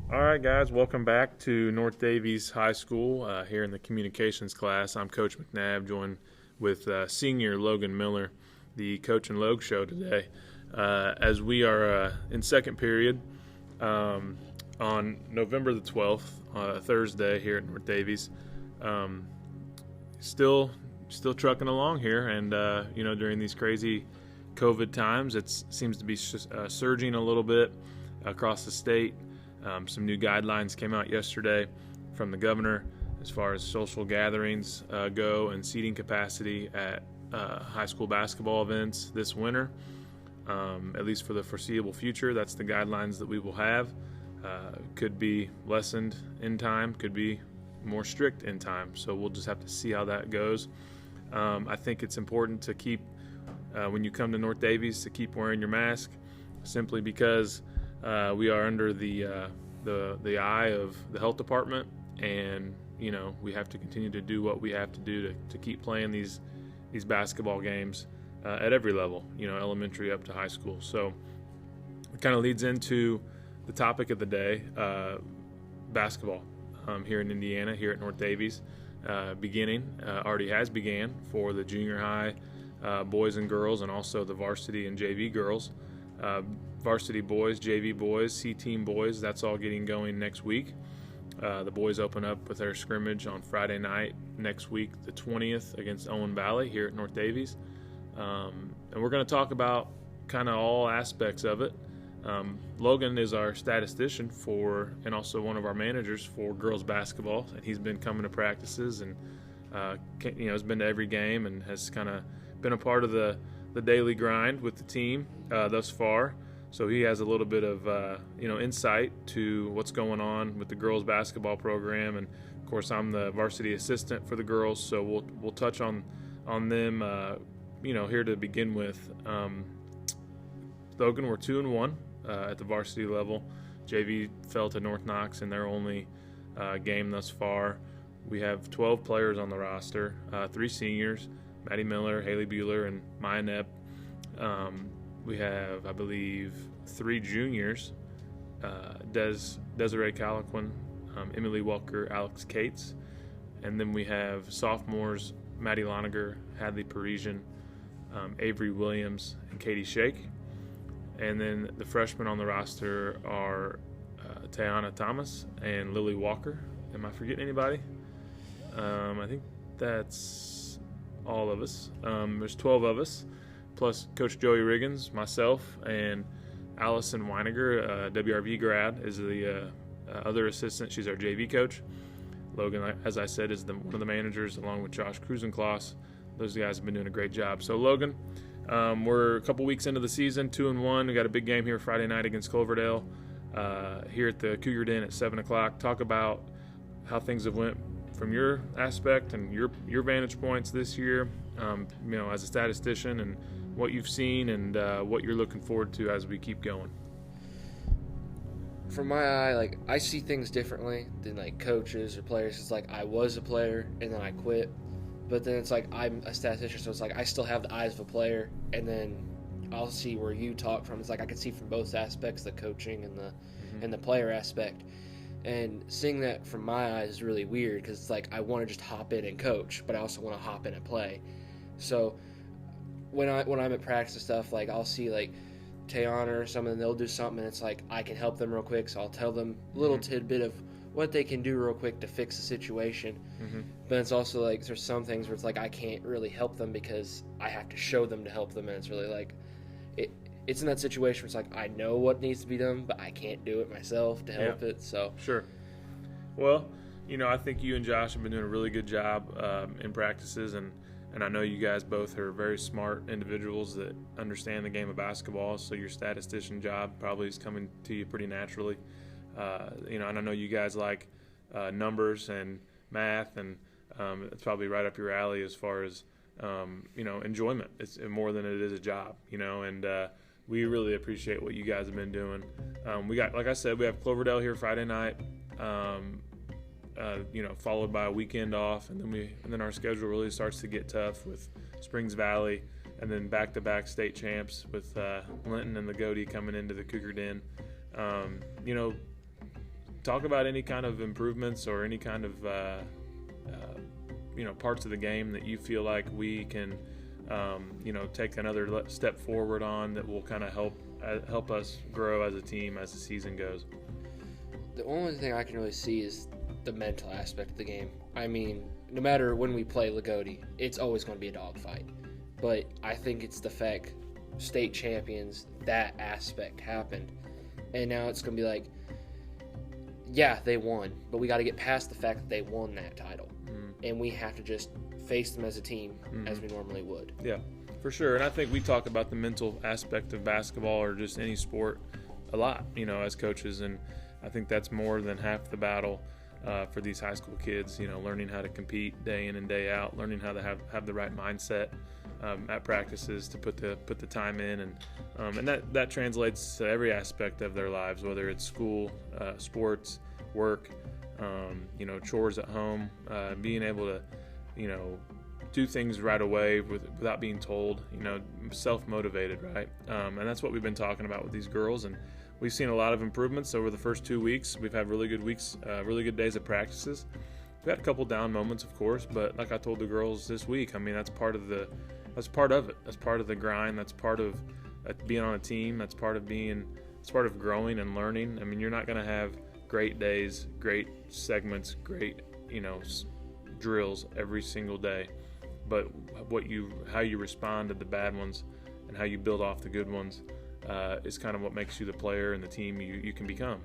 All right, guys, welcome back to North Davies High School here in the communications class. I'm Coach McNabb, joined with senior Logan Miller, the Coach and Logue show today. As we are in second period on November the 12th, Thursday here at North Davies. Still trucking along here, and during these crazy COVID times, it seems to be surging a little bit across the state. Some new guidelines came out yesterday from the governor as far as social gatherings go and seating capacity at high school basketball events this winter, at least for the foreseeable future. That's the guidelines that we will have. Could be lessened in time, could be more strict in time. So we'll just have to see how that goes. I think it's important to keep, when you come to North Davies, to keep wearing your mask, simply because we are under the eye of the health department, and we have to continue to do what we have to do to keep playing these basketball games at every level, elementary up to high school. So it kind of leads into the topic of the day, basketball here in Indiana, here at North Davies, already has began for the junior high boys and girls, and also the varsity and JV girls. Varsity boys, JV boys, C-team boys, that's all getting going next week. The boys open up with their scrimmage on Friday night next week, the 20th, against Owen Valley here at North Davies. And we're going to talk about kind of all aspects of it. Logan is our statistician and also one of our managers for girls basketball, and he's been coming to practices and has been to every game and has kind of been a part of the daily grind with the team thus far. So he has a little bit of insight to what's going on with the girls basketball program, and of course I'm the varsity assistant for the girls, so we'll touch on them here to begin with. Logan, we're 2-1 at the varsity level. JV fell to North Knox in their only game thus far. We have 12 players on the roster, 3 seniors, Maddie Miller, Haley Bueller, and Maya Knepp. We have, I believe, 3 juniors, Desiree Caliquin, Emily Welker, Alex Cates. And then we have sophomores, Maddie Loniger, Hadley Parisian, Avery Williams, and Katie Shake. And then the freshmen on the roster are Tayana Thomas and Lily Walker. Am I forgetting anybody? I think that's all of us. There's 12 of us, plus Coach Joey Riggins, myself, and Allison Weiniger, WRV grad, is the other assistant. She's our JV coach. Logan, as I said, is one of the managers, along with Josh Cruzencloss. Those guys have been doing a great job. So, Logan, we're a couple weeks into the season, 2-1. We got a big game here Friday night against Cloverdale here at the Cougar Den at 7 o'clock. Talk about how things have went from your aspect and your vantage points this year, as a statistician, and what you've seen and what you're looking forward to as we keep going. From my eye, I see things differently than coaches or players. It's I was a player and then I quit, but then it's I'm a statistician, so it's I still have the eyes of a player, and then I'll see where you talk from. It's I can see from both aspects, the coaching and the player aspect. And seeing that from my eyes is really weird, because it's I want to just hop in and coach, but I also want to hop in and play. So when I'm at practice and stuff, I'll see Tayana or someone, they'll do something, and it's I can help them real quick, so I'll tell them a little tidbit of what they can do real quick to fix the situation. But it's also there's some things where it's I can't really help them because I have to show them to help them, and it's really it's in that situation where it's I know what needs to be done, but I can't do it myself to help it. So Sure. Well, I think you and Josh have been doing a really good job in practices, and I know you guys both are very smart individuals that understand the game of basketball, so your statistician job probably is coming to you pretty naturally. And I know you guys like numbers and math, and it's probably right up your alley as far as enjoyment. It's more than it is a job, and we really appreciate what you guys have been doing. We got, like I said, we have Cloverdale here Friday night, followed by a weekend off, and then our schedule really starts to get tough with Springs Valley, and then back-to-back state champs with Linton and the Goatee coming into the Cougar Den. talk about any kind of improvements or any kind of parts of the game that you feel like we can take another step forward on that will kind of help us grow as a team as the season goes. The only thing I can really see is the mental aspect of the game. I mean, no matter when we play Lagodi, it's always going to be a dogfight. But I think it's the fact state champions, that aspect happened. And now it's going to be like, yeah, they won, but we got to get past the fact that they won that title. And we have to just face them as a team as we normally would. Yeah, for sure. And I think we talk about the mental aspect of basketball or just any sport a lot, as coaches. And I think that's more than half the battle for these high school kids, learning how to compete day in and day out, learning how to have the right mindset at practices to put the time in. And that translates to every aspect of their lives, whether it's school, sports, work, chores at home, being able to, do things right away without being told, self-motivated, right? And that's what we've been talking about with these girls. And we've seen a lot of improvements over the first 2 weeks. We've had really good weeks, really good days of practices. We've had a couple down moments, of course, but like I told the girls this week, I mean, that's part of it. That's part of the grind. That's part of being on a team. It's part of growing and learning. I mean, you're not going to have great days, great segments, great, drills every single day. But how you respond to the bad ones and how you build off the good ones is kind of what makes you the player and the team you can become.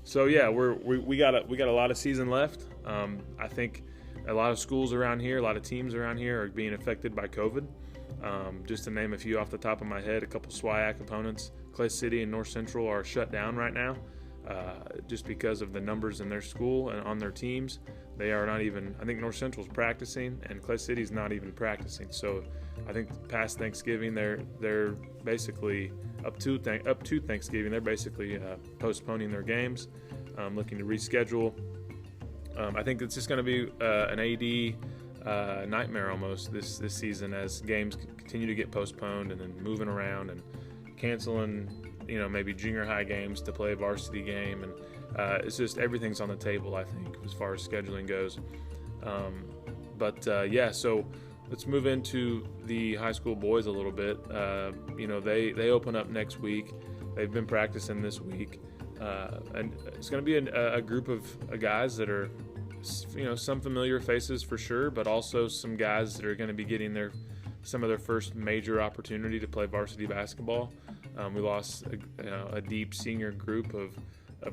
So yeah, we got a lot of season left. I think a lot of schools around here, a lot of teams around here are being affected by COVID. Just to name a few off the top of my head, a couple SWIAC opponents, Clay City and North Central, are shut down right now just because of the numbers in their school and on their teams. They are not even, I think North Central's practicing and Clay City's not even practicing. So I think past Thanksgiving, they're basically up to Thanksgiving, they're basically postponing their games, looking to reschedule. I think it's just going to be an AD nightmare almost this season as games continue to get postponed and then moving around and canceling, maybe junior high games to play a varsity game. And it's just everything's on the table, I think, as far as scheduling goes. So let's move into the high school boys a little bit. They open up next week. They've been practicing this week. And it's going to be a group of guys that are, some familiar faces for sure, but also some guys that are going to be getting some of their first major opportunity to play varsity basketball. We lost a deep senior group of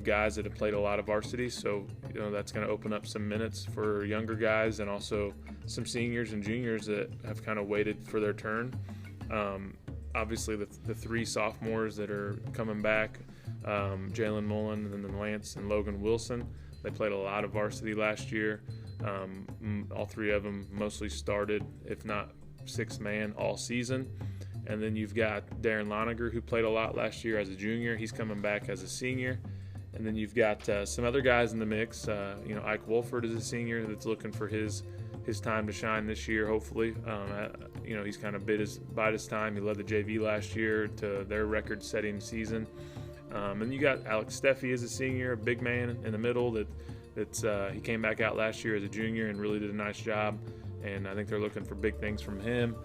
guys that have played a lot of varsity, so that's going to open up some minutes for younger guys and also some seniors and juniors that have kind of waited for their turn. Obviously, the three sophomores that are coming back, Jalen Mullen, and then Lance and Logan Wilson, they played a lot of varsity last year. All three of them mostly started, if not sixth man, all season. And then you've got Darren Loniger, who played a lot last year as a junior. He's coming back as a senior. And then you've got some other guys in the mix. Ike Wolford is a senior that's looking for his time to shine this year, hopefully. He's kind of bide his time. He led the JV last year to their record-setting season. And you got Alex Steffi as a senior, a big man in the middle he came back out last year as a junior and really did a nice job. And I think they're looking for big things from him.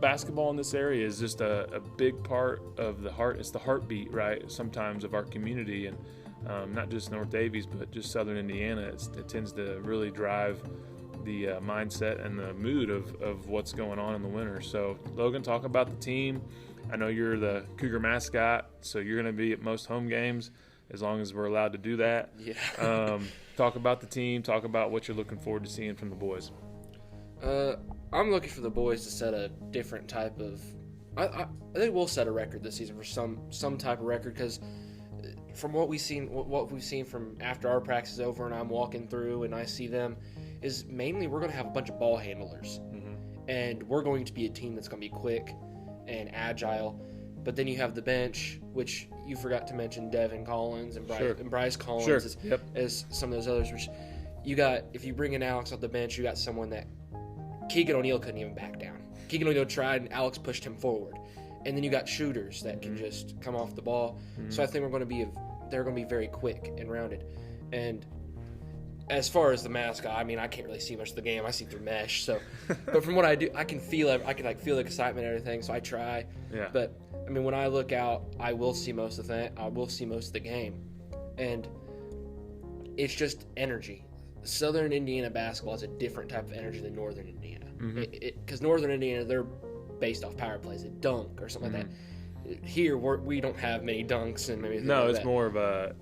Basketball in this area is just a big part of the heart. It's the heartbeat, right, sometimes of our community, and not just North Davies, but just Southern Indiana. It tends to really drive the mindset and the mood of what's going on in the winter. So, Logan, talk about the team. I know you're the Cougar mascot, so you're going to be at most home games as long as we're allowed to do that. Yeah. Talk about the team. Talk about what you're looking forward to seeing from the boys. I'm looking for the boys to set a different type of. I think we'll set a record this season for some type of record, because from what we've seen from after our practice is over and I'm walking through and I see them, is mainly we're going to have a bunch of ball handlers, and we're going to be a team that's going to be quick and agile. But then you have the bench, which you forgot to mention Devin Collins and Bryce Collins as some of those others. Which you got, if you bring in Alex off the bench, you got someone that Keegan O'Neill couldn't even back down. Keegan O'Neill tried, and Alex pushed him forward. And then you got shooters that can just come off the ball. So I think we're going to be they're going to be very quick and rounded. And as far as the mascot, I mean, I can't really see much of the game. I see through mesh. So, but from what I do, I can feel the excitement and everything. So I try. Yeah. But I mean, when I look out, I will see most of the game, and it's just energy. Southern Indiana basketball is a different type of energy than Northern Indiana. Because Northern Indiana, they're based off power plays, a dunk or something like that. Here we don't have many dunks and maybe it's more of a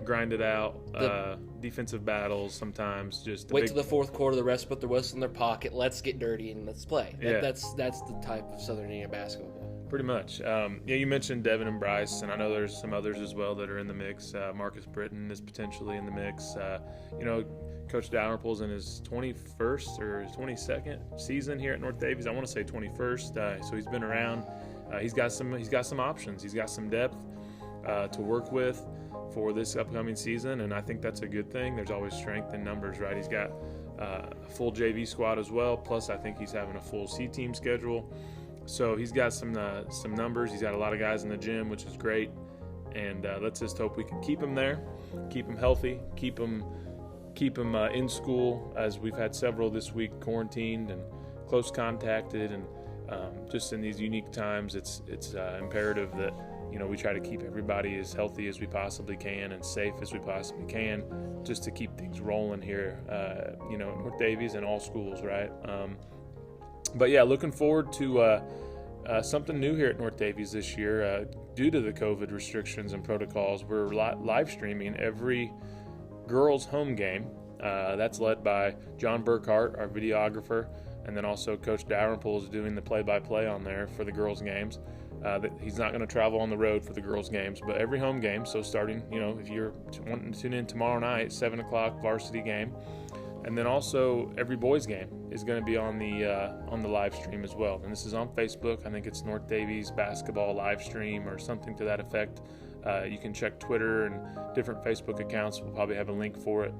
grinded out defensive battles sometimes. Just wait till the fourth quarter, the refs put their whistle in their pocket, let's get dirty and let's play. That's the type of Southern Indiana basketball. Pretty much. You mentioned Devin and Bryce, and I know there's some others as well that are in the mix. Marcus Britton is potentially in the mix. Coach Dalrymple's in his 21st or his 22nd season here at North Davies. I want to say 21st. So he's been around. He's got some options. He's got some depth to work with for this upcoming season, and I think that's a good thing. There's always strength in numbers, right? He's got a full JV squad as well. Plus, I think he's having a full C team schedule. So he's got some numbers. He's got a lot of guys in the gym, which is great. And let's just hope we can keep him there, keep him healthy, keep him in school, as we've had several this week quarantined and close contacted, and just in these unique times, it's imperative that we try to keep everybody as healthy as we possibly can and safe as we possibly can, just to keep things rolling here, at North Davies and all schools, right? But yeah, looking forward to something new here at North Davies this year. Due to the COVID restrictions and protocols, we're live streaming every girls' home game. That's led by John Burkhart, our videographer, and then also Coach Dalrymple is doing the play-by-play on there for the girls' games. He's not going to travel on the road for the girls' games, but every home game, so starting, if you're wanting to tune in tomorrow night, 7 o'clock varsity game, and then also every boys' game is going to be on the live stream as well. And this is on Facebook. I think it's North Davies Basketball Live Stream or something to that effect. You can check Twitter and different Facebook accounts. We'll probably have a link for it.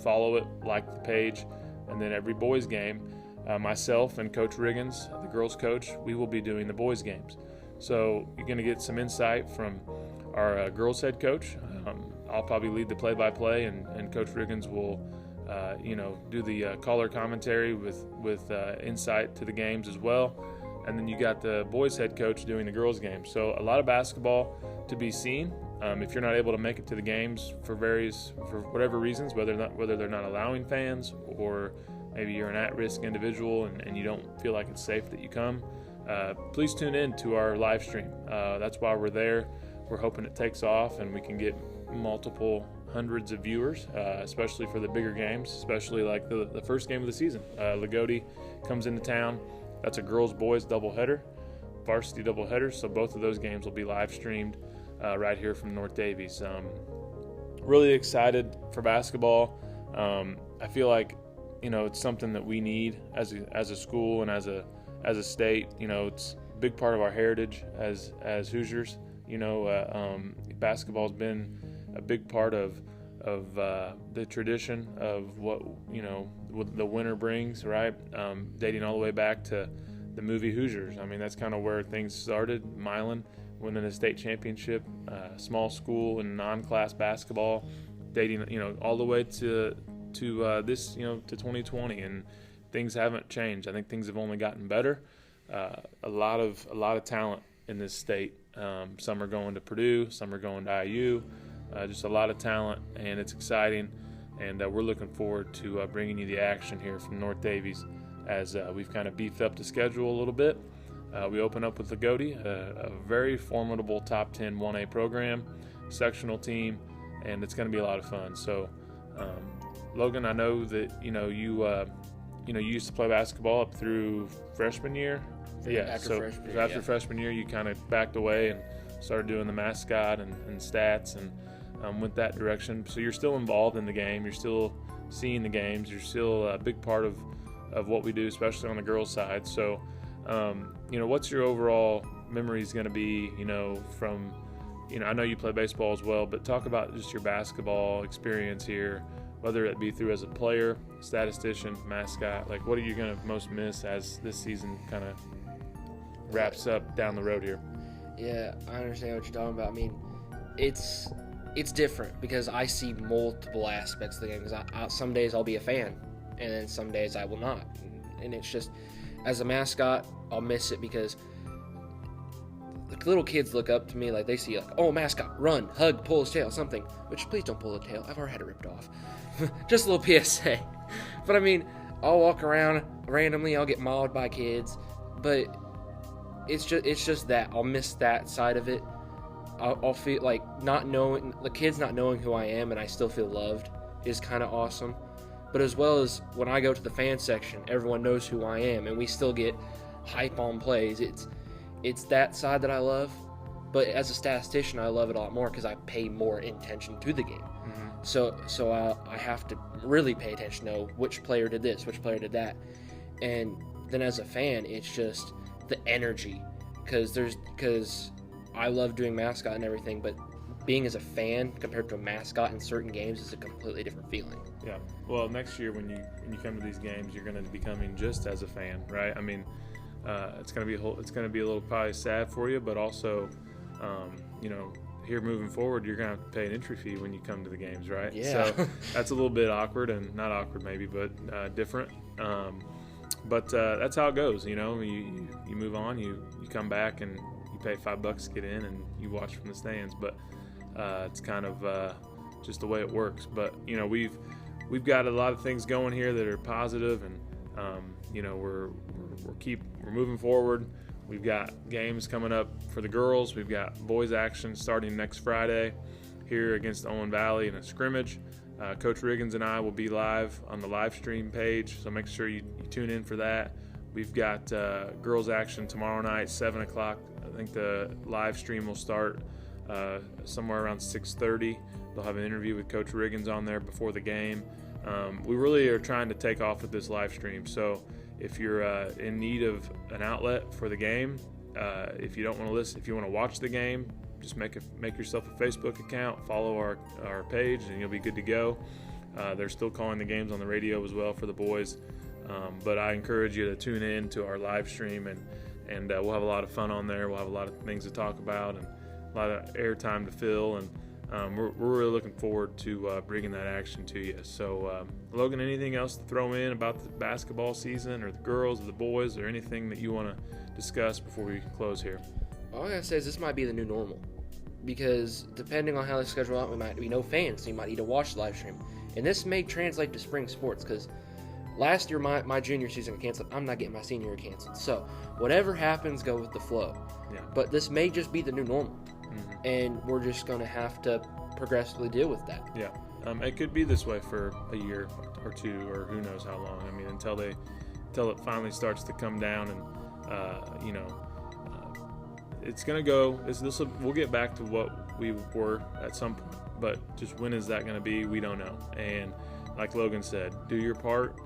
Follow it, like the page, and then every boys' game, myself and Coach Riggins, the girls' coach, we will be doing the boys' games. So you're going to get some insight from our girls' head coach. I'll probably lead the play-by-play, and Coach Riggins will do the color commentary with insight to the games as well. And then you got the boys' head coach doing the girls' games. So a lot of basketball to be seen. If you're not able to make it to the games for whatever reasons, whether they're not allowing fans, or maybe you're an at-risk individual and you don't feel like it's safe that you come, please tune in to our live stream. That's why we're there. We're hoping it takes off and we can get multiple hundreds of viewers, especially for the bigger games, especially like the first game of the season. Lagodi comes into town. That's a girls-boys doubleheader, varsity doubleheader, so both of those games will be live streamed right here from North Davies. Really excited for basketball. I feel like it's something that we need as a school and as a state. It's a big part of our heritage as Hoosiers. Basketball's been a big part of the tradition of what the winter brings, right? Dating all the way back to the movie Hoosiers. I mean, that's kind of where things started. Milan winning a state championship, small school and non-class basketball, dating all the way to this to 2020, and things haven't changed. I think things have only gotten better. A lot of talent in this state. Some are going to Purdue, some are going to IU. Just a lot of talent, and it's exciting. And we're looking forward to bringing you the action here from North Davies as we've kind of beefed up the schedule a little bit. We open up with Lagodi, a very formidable top 10 1A program, sectional team, and it's going to be a lot of fun. So, Logan, I know that you used to play basketball up through freshman year. After freshman year, you kind of backed away and started doing the mascot and stats and went that direction. So you're still involved in the game. You're still seeing the games. You're still a big part of what we do, especially on the girls' side. So, what's your overall memories going to be, from, I know you play baseball as well, but talk about just your basketball experience here, whether it be through as a player, statistician, mascot. Like, what are you going to most miss as this season kind of wraps up down the road here? Yeah, I understand what you're talking about. I mean, it's different because I see multiple aspects of the game. Because some days I'll be a fan, and then some days I will not. And it's just, as a mascot, I'll miss it because the little kids look up to me like they see like, oh, mascot, run, hug, pull his tail, something. Which, please don't pull the tail. I've already had it ripped off. Just a little PSA. But I mean, I'll walk around randomly. I'll get mauled by kids, but it's just that I'll miss that side of it. I'll feel like not knowing the kids not knowing who I am, and I still feel loved is kind of awesome. But as well as when I go to the fan section, everyone knows who I am, and we still get hype on plays. It's that side that I love. But as a statistician, I love it a lot more because I pay more attention to the game. Mm-hmm. So I have to really pay attention to which player did this, which player did that. And then as a fan, it's just the energy. Because I love doing mascot and everything, but being as a fan compared to a mascot in certain games is a completely different feeling. Yeah. Well, next year when you come to these games, you're going to be coming just as a fan, right? I mean, it's going to be a little probably sad for you, but also, here moving forward, you're going to have to pay an entry fee when you come to the games, right? Yeah. So that's a little bit awkward, and not awkward maybe, but different. But that's how it goes. You move on, you come back, and you pay $5 to get in, and you watch from the stands. But it's kind of just the way it works. But we've got a lot of things going here that are positive, and we're moving forward. We've got games coming up for the girls. We've got boys action starting next Friday here against Owen Valley in a scrimmage. Coach Riggins and I will be live on the live stream page, so make sure you tune in for that. We've got girls action tomorrow night, 7 o'clock. I think the live stream will start somewhere around 6:30. They'll have an interview with Coach Riggins on there before the game. We really are trying to take off with this live stream, so if you're in need of an outlet for the game, if you don't want to listen, if you want to watch the game, just make yourself a Facebook account, follow our page, and you'll be good to go. They're still calling the games on the radio as well for the boys, but I encourage you to tune in to our live stream, and we'll have a lot of fun on there. We'll have a lot of things to talk about and a lot of airtime to fill, and we're really looking forward to bringing that action to you. So, Logan, anything else to throw in about the basketball season or the girls or the boys or anything that you want to discuss before we close here? All I gotta say is this might be the new normal, because depending on how they schedule out, we might be no fans, so you might need to watch the live stream. And this may translate to spring sports, because last year my junior season got canceled. I'm not getting my senior year canceled. So whatever happens, go with the flow. Yeah. But this may just be the new normal, and we're just going to have to progressively deal with that. Yeah. It could be this way for a year or two, or who knows how long. I mean, until it finally starts to come down, and it's going to go. We'll get back to what we were at some point, but just when is that going to be? We don't know. And like Logan said, do your part.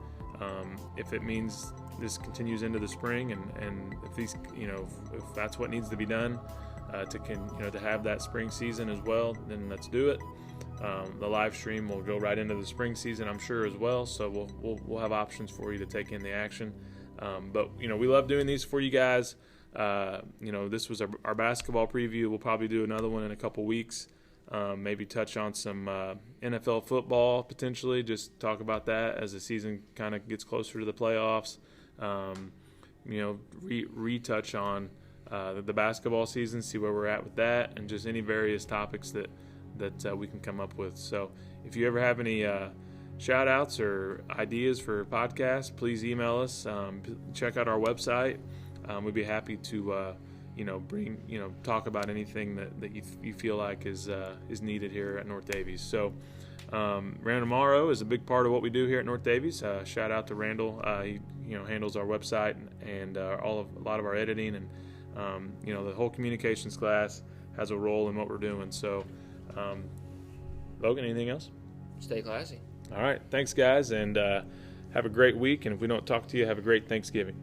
If it means this continues into the spring, and if these, if that's what needs to be done to have that spring season as well, then let's do it. The live stream will go right into the spring season, I'm sure, as well. So we'll have options for you to take in the action. But we love doing these for you guys. This was our basketball preview. We'll probably do another one in a couple weeks. Maybe touch on some NFL football potentially. Just talk about that as the season kind of gets closer to the playoffs. Retouch on the basketball season, see where we're at with that, and just any various topics that we can come up with. So if you ever have any shout outs or ideas for podcasts, please email us. Check out our website. We'd be happy to talk about anything that you feel like is needed here at North Davies. So Randall Morrow is a big part of what we do here at North Davies. Shout out to Randall. He handles our website and a lot of our editing, and the whole communications class has a role in what we're doing. So Logan, anything else? Stay classy. All right, thanks guys, and have a great week, and if we don't talk to you, have a great Thanksgiving.